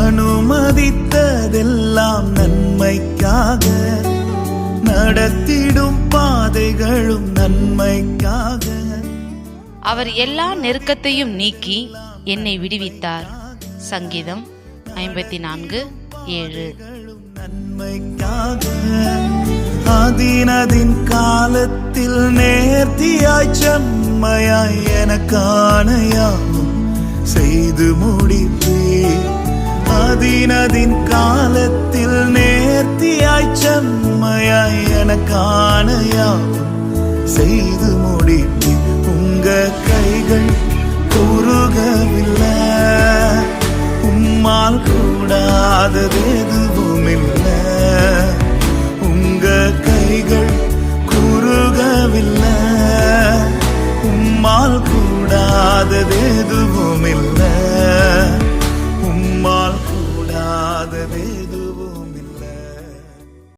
அனுமதித்ததெல்லாம் நன்மைக்காக, நடத்திடும் பாதைகளும் நன்மைக்காக. அவர் எல்லா நெருக்கத்தையும் நீக்கி என்னை விடுவித்தார். சங்கீதம் 54:7. நன்மைக்காக அதினதின் காலத்தில் நேர்த்தியாய் செம்மையாய் எனக்கான யாவும் செய்து முடிப்பேன். அதினதின் காலத்தில் நேர்த்தியாய் செம்மையாய் எனக்கான யாவும் செய்து முடிப்பேன். உங்க கைகள் குறுகவில்லை, உம்மால் கூடாதது எதுவும் இல்லை. உங்க கைகள் குறுகவில்லை, உம்மால் கூடாதது எதுவும் இல்லை. உம்மால் கூடாதது எதுவும்